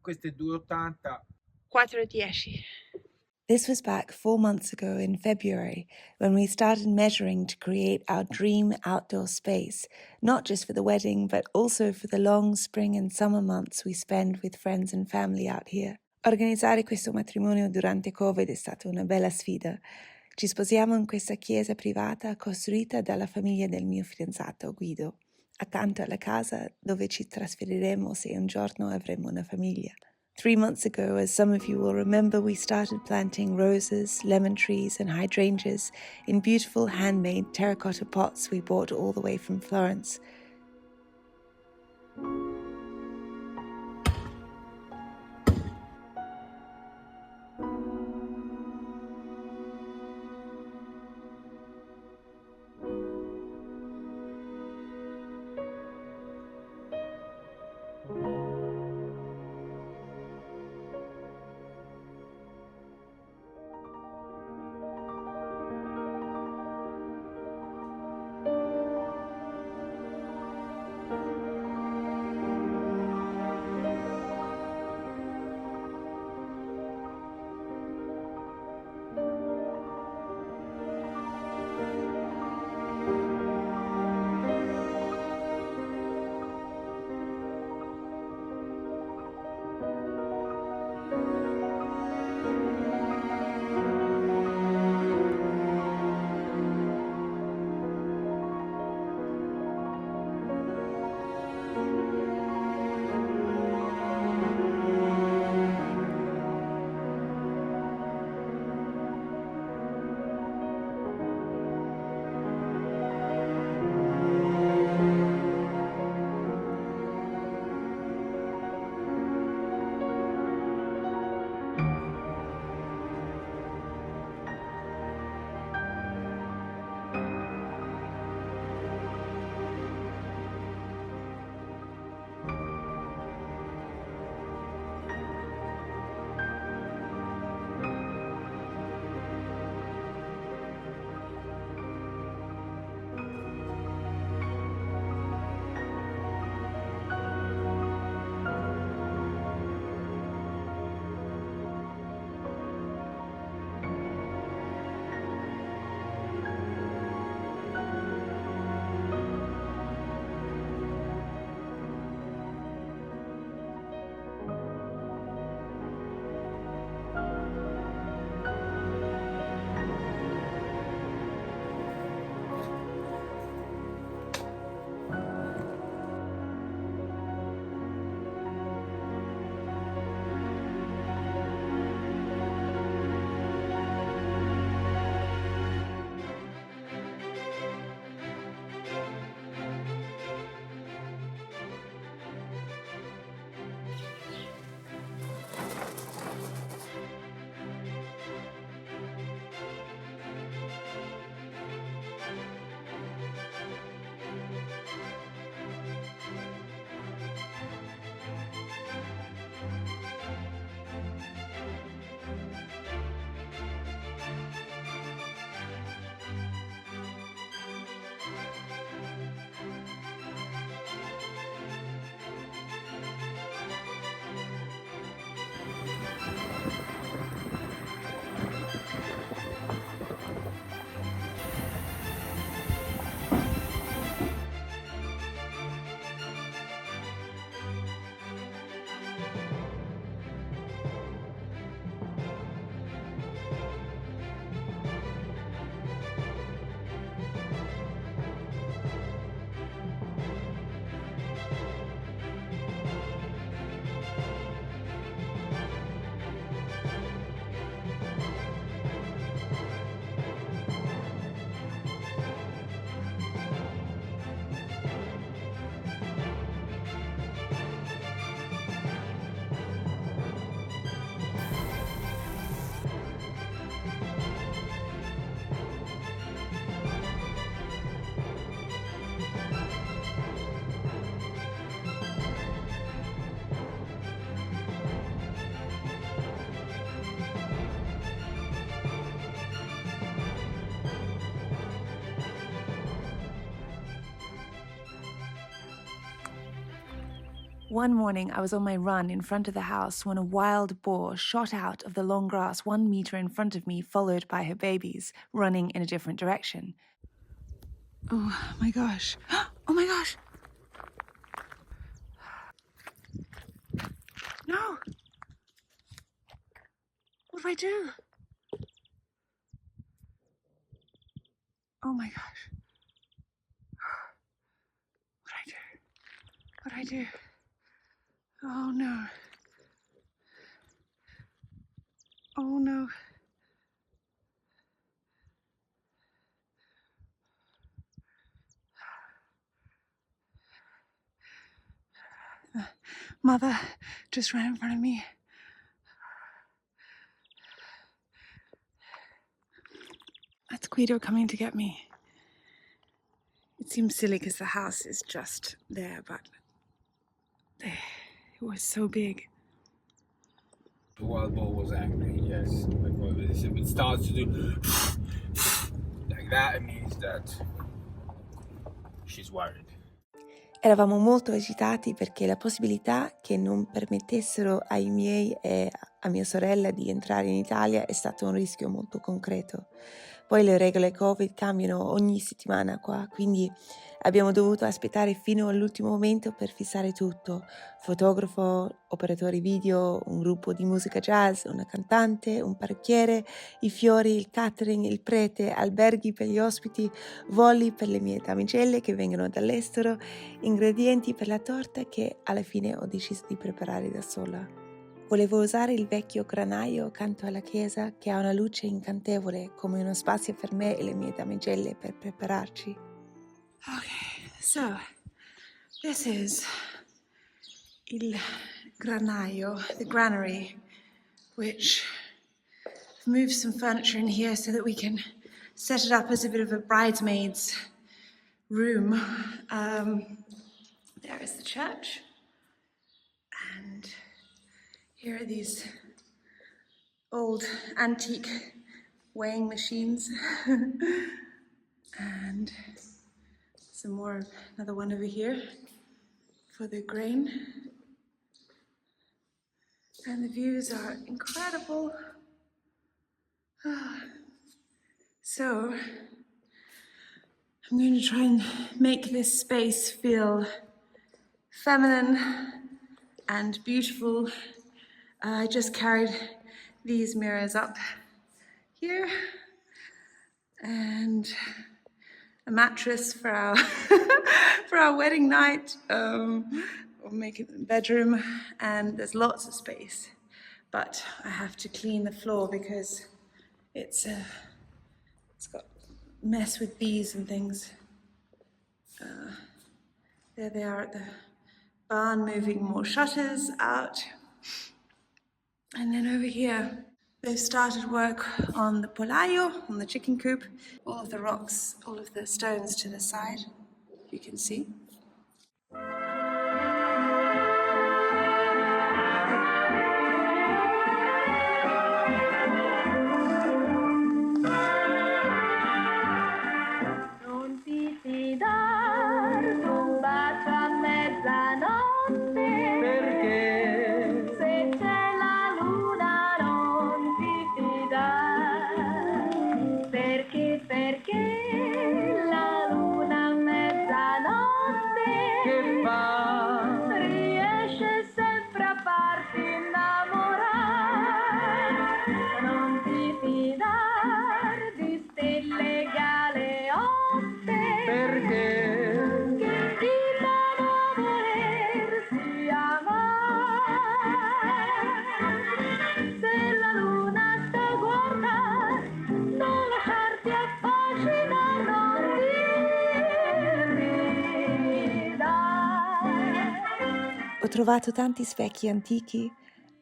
Questo è 2,80. 4,10. This was back 4 months ago in February when we started measuring to create our dream outdoor space, not just for the wedding, but also for the long spring and summer months we spend with friends and family out here. Organizzare questo matrimonio durante Covid è stata una bella sfida. Ci sposiamo in questa chiesa privata costruita dalla famiglia del mio fidanzato Guido, accanto alla casa dove ci trasferiremo se un giorno avremo una famiglia. 3 months ago, as some of you will remember, we started planting roses, lemon trees, and hydrangeas in beautiful handmade terracotta pots we bought all the way from Florence. One morning, I was on my run in front of the house when a wild boar shot out of the long grass 1 meter in front of me, followed by her babies, running in a different direction. Oh my gosh. Oh my gosh. No. What do I do? Oh my gosh. What do I do? What do I do? Oh no. Oh no. Mother just ran in front of me. That's Guido coming to get me. It seems silly because the house is just there, but it was so big. The wild boar was angry, yes. Because if it starts to do like that, it means that she's worried. Eravamo molto agitati perché la possibilità che non permettessero ai miei e a mia sorella di entrare in Italia è stato un rischio molto concreto. Poi le regole Covid cambiano ogni settimana qua, quindi abbiamo dovuto aspettare fino all'ultimo momento per fissare tutto. Fotografo, operatori video, un gruppo di musica jazz, una cantante, un parrucchiere, i fiori, il catering, il prete, alberghi per gli ospiti, voli per le mie damigelle che vengono dall'estero, ingredienti per la torta che alla fine ho deciso di preparare da sola. Volevo usare il vecchio granaio accanto alla chiesa che ha una luce incantevole come uno spazio per me e le mie damigelle per prepararci. Okay, so this is il granaio, the granary, which moves some furniture in here so that we can set it up as a bit of a bridesmaid's room. There is the church, and here are these old antique weighing machines and some more, another one over here for the grain. And the views are incredible. So I'm going to try and make this space feel feminine and beautiful. I just carried these mirrors up here and a mattress for our for our wedding night. We'll make it the bedroom, and there's lots of space. But I have to clean the floor because it's got mess with bees and things. There they are at the barn, moving more shutters out. And then over here, they've started work on the polaio, on the chicken coop. All of the rocks, all of the stones to the side, you can see. Non ti fidar d'un bacio a mezzanotte, perché se c'è la luna non ti fidar, perché la luna a mezzanotte che fa? Riesce sempre a farti innamorare. Non ti fidar di stelle galeotte, perché invitano a volersi amare. Se la luna sta a guardare, non lasciarti affascinare, non ti fidare. Ho trovato tanti specchi antichi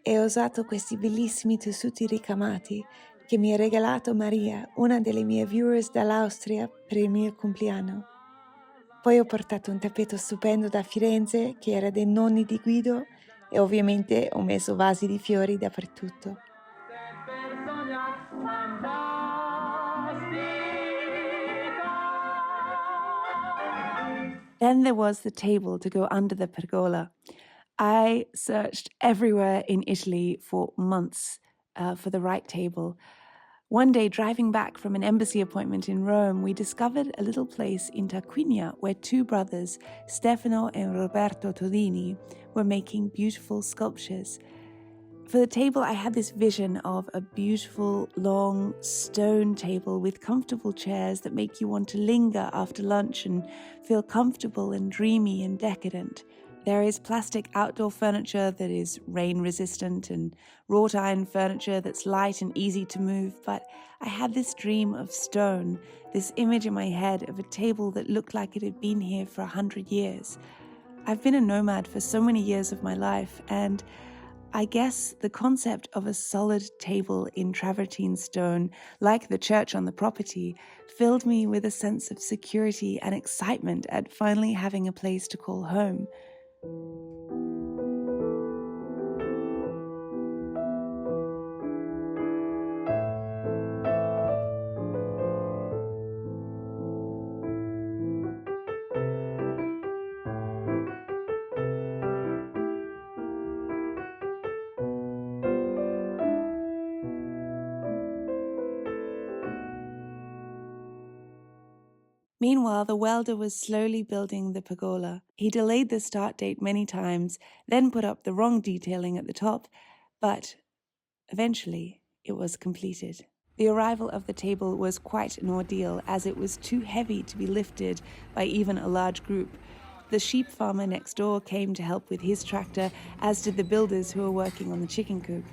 e ho usato questi bellissimi tessuti ricamati che mi ha regalato Maria, una delle mie viewers dall'Austria, per il mio compleanno. Poi ho portato un tappeto stupendo da Firenze che era dei nonni di Guido e ovviamente ho messo vasi di fiori dappertutto. Then there was the table to go under the pergola. I searched everywhere in Italy for months for the right table. One day, driving back from an embassy appointment in Rome, we discovered a little place in Tarquinia where two brothers, Stefano and Roberto Todini, were making beautiful sculptures. For the table, I had this vision of a beautiful, long stone table with comfortable chairs that make you want to linger after lunch and feel comfortable and dreamy and decadent. There is plastic outdoor furniture that is rain-resistant and wrought iron furniture that's light and easy to move, but I had this dream of stone, this image in my head of a table that looked like it had been here for 100 years. I've been a nomad for so many years of my life, and I guess the concept of a solid table in travertine stone, like the church on the property, filled me with a sense of security and excitement at finally having a place to call home. Meanwhile, the welder was slowly building the pergola. He delayed the start date many times, then put up the wrong detailing at the top, but eventually it was completed. The arrival of the table was quite an ordeal, as it was too heavy to be lifted by even a large group. The sheep farmer next door came to help with his tractor, as did the builders who were working on the chicken coop.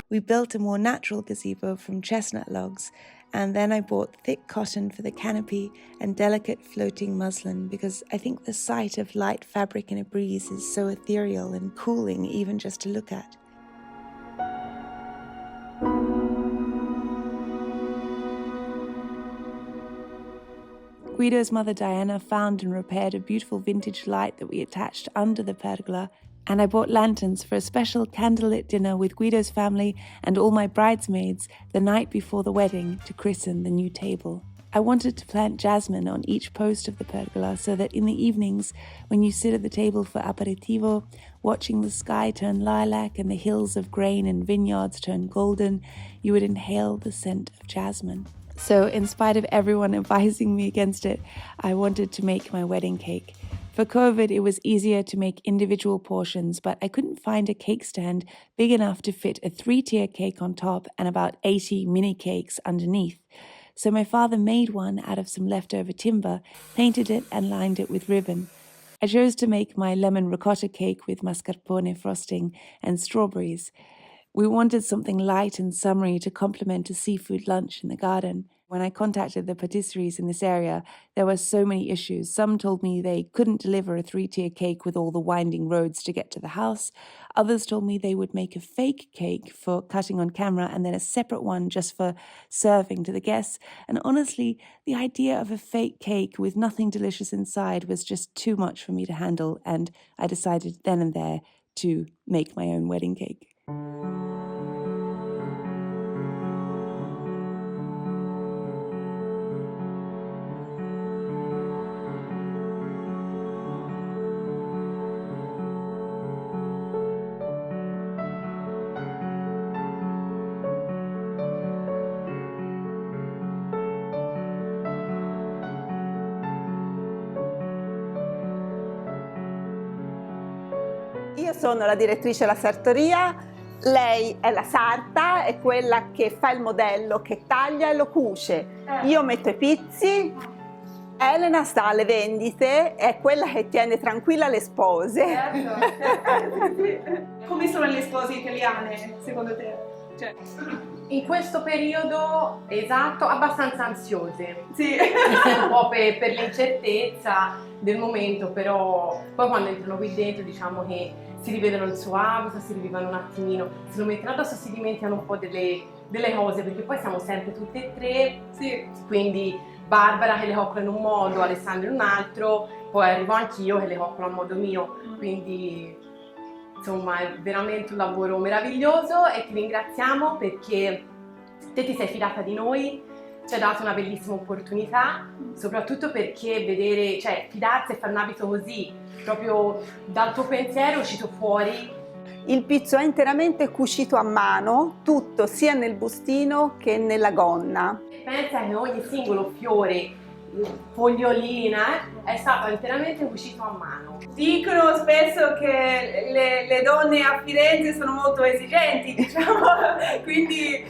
We built a more natural gazebo from chestnut logs, and then I bought thick cotton for the canopy and delicate floating muslin because I think the sight of light fabric in a breeze is so ethereal and cooling even just to look at. Guido's mother Diana found and repaired a beautiful vintage light that we attached under the pergola, and I bought lanterns for a special candlelit dinner with Guido's family and all my bridesmaids the night before the wedding to christen the new table. I wanted to plant jasmine on each post of the pergola so that in the evenings, when you sit at the table for aperitivo, watching the sky turn lilac and the hills of grain and vineyards turn golden, you would inhale the scent of jasmine. So, in spite of everyone advising me against it, I wanted to make my wedding cake. For COVID, it was easier to make individual portions, but I couldn't find a cake stand big enough to fit a 3-tier cake on top and about 80 mini cakes underneath. So my father made one out of some leftover timber, painted it and lined it with ribbon. I chose to make my lemon ricotta cake with mascarpone frosting and strawberries. We wanted something light and summery to complement a seafood lunch in the garden. When I contacted the patisseries in this area, there were so many issues. Some told me they couldn't deliver a 3-tier cake with all the winding roads to get to the house. Others told me they would make a fake cake for cutting on camera and then a separate one just for serving to the guests. And honestly, the idea of a fake cake with nothing delicious inside was just too much for me to handle, and I decided then and there to make my own wedding cake. Io sono la direttrice della sartoria, lei è la sarta, è quella che fa il modello, che taglia e lo cuce. Io metto i pizzi Elena sta alle vendite, è quella che tiene tranquilla le spose. Come sono le spose italiane, secondo te? Cioè, in questo periodo, esatto, abbastanza ansiose. Sì. Un po' per l'incertezza del momento, però poi quando entrano qui dentro diciamo che si rivedono il suo abito, si rivivono un attimino, se lo mettono addosso si dimenticano un po' delle cose, perché poi siamo sempre tutte e tre, sì. Quindi Barbara che le coccola in un modo, Alessandro in un altro, poi arrivo anch'io che le coccolo a modo mio, quindi insomma è veramente un lavoro meraviglioso e ti ringraziamo perché te ti sei fidata di noi, ci hai dato una bellissima opportunità, soprattutto perché vedere, cioè fidarsi e fare un abito così, proprio dal tuo pensiero è uscito fuori. Il pizzo è interamente cucito a mano, tutto sia nel bustino che nella gonna. Pensa che ogni singolo fiore, fogliolina, è stato interamente cucito a mano. Dicono spesso che le donne a Firenze sono molto esigenti, diciamo, quindi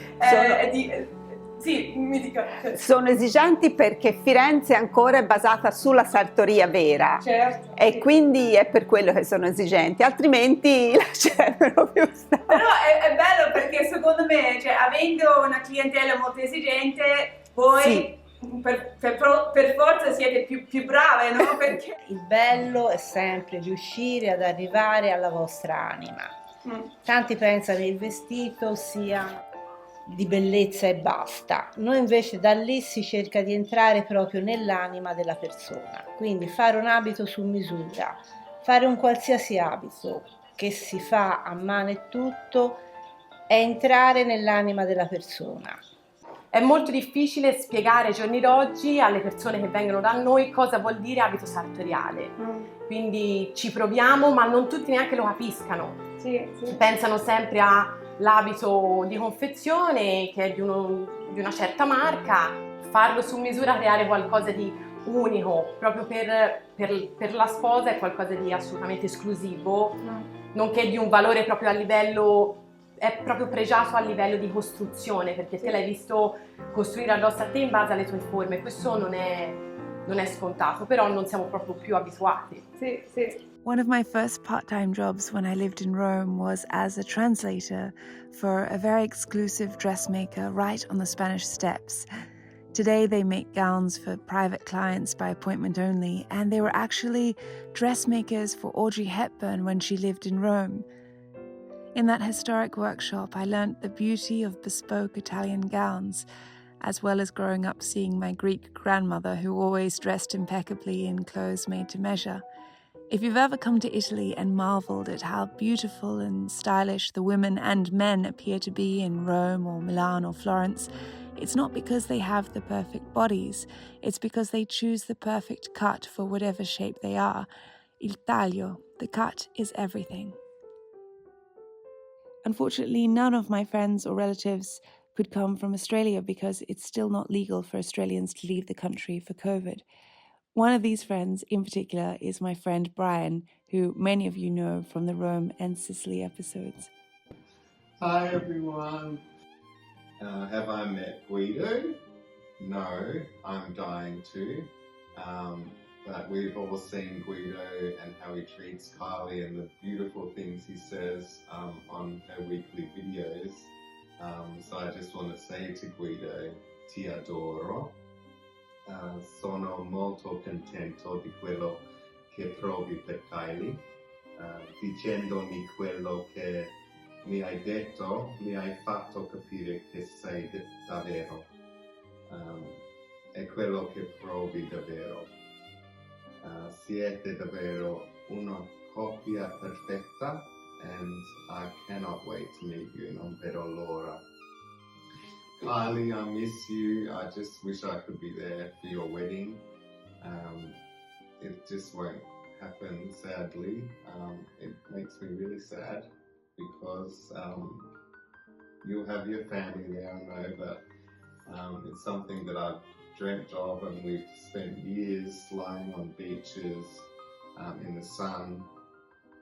sì, mi dico. Sono esigenti perché Firenze ancora è basata sulla sartoria vera. Certo. E quindi è per quello che sono esigenti, altrimenti lascerebbero più stare. Però è bello perché secondo me, cioè, avendo una clientela molto esigente, voi Sì. per forza siete più brave, no? Perché Il bello è sempre riuscire ad arrivare alla vostra anima. Tanti pensano che il vestito sia di bellezza e basta. Noi invece da lì si cerca di entrare proprio nell'anima della persona. Quindi fare un abito su misura, fare un qualsiasi abito che si fa a mano e tutto, è entrare nell'anima della persona. è molto difficile spiegare ai giorni d'oggi alle persone che vengono da noi cosa vuol dire abito sartoriale. Quindi ci proviamo, ma non tutti neanche lo capiscano. Sì. Pensano sempre all'abito di confezione che è di una certa marca, farlo su misura, creare qualcosa di unico, proprio per la sposa è qualcosa di assolutamente esclusivo, nonché di un valore proprio a livello, è proprio pregiato a livello di costruzione, perché te l'hai visto costruire addosso a te in base alle tue forme, questo non è scontato, però non siamo proprio più abituati. Sì, sì. One of my first part-time jobs when I lived in Rome was as a translator for a very exclusive dressmaker right on the Spanish steps. Today they make gowns for private clients by appointment only, and they were actually dressmakers for Audrey Hepburn when she lived in Rome. In that historic workshop, I learnt the beauty of bespoke Italian gowns, as well as growing up seeing my Greek grandmother who always dressed impeccably in clothes made to measure. If you've ever come to Italy and marveled at how beautiful and stylish the women and men appear to be in Rome or Milan or Florence, it's not because they have the perfect bodies, it's because they choose the perfect cut for whatever shape they are. Il taglio, the cut, is everything. Unfortunately, none of my friends or relatives could come from Australia because it's still not legal for Australians to leave the country for COVID. One of these friends in particular is my friend Brian, who many of you know from the Rome and Sicily episodes. Hi everyone. Have I met Guido? No, I'm dying to. But we've all seen Guido and how he treats Carly and the beautiful things he says on her weekly videos. So I just want to say to Guido, ti adoro. Sono molto contento di quello che provi per Kylie. Dicendomi quello che mi hai detto, mi hai fatto capire che sei davvero. È quello che provi davvero. Siete davvero una coppia perfetta, and I cannot wait to meet you, non vedo l'ora. Kylie, I miss you. I just wish I could be there for your wedding. It just won't happen, sadly. It makes me really sad because you'll have your family there, I know, but it's something that I've dreamt of, and we've spent years lying on beaches in the sun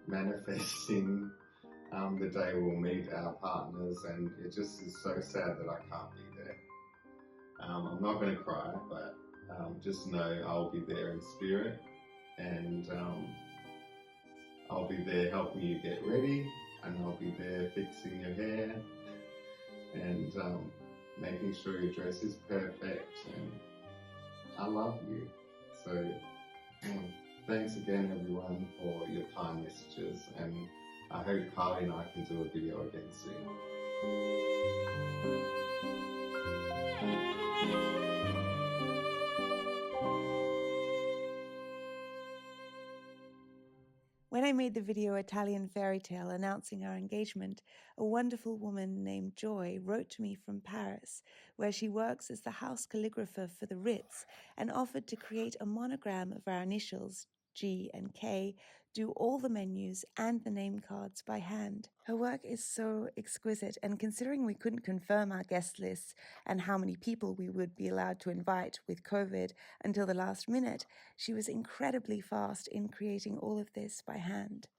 manifesting the day we'll meet our partners, and it just is so sad that I can't be there. I'm not going to cry, but just know I'll be there in spirit, and I'll be there helping you get ready, and I'll be there fixing your hair and making sure your dress is perfect, and I love you. So thanks again everyone for your kind messages, and I hope Carly and I can do a video again soon. When I made the video Italian Fairy Tale announcing our engagement, a wonderful woman named Joy wrote to me from Paris, where she works as the house calligrapher for the Ritz, and offered to create a monogram of our initials, G and K, do all the menus and the name cards by hand. Her work is so exquisite, and considering we couldn't confirm our guest lists and how many people we would be allowed to invite with COVID until the last minute, she was incredibly fast in creating all of this by hand.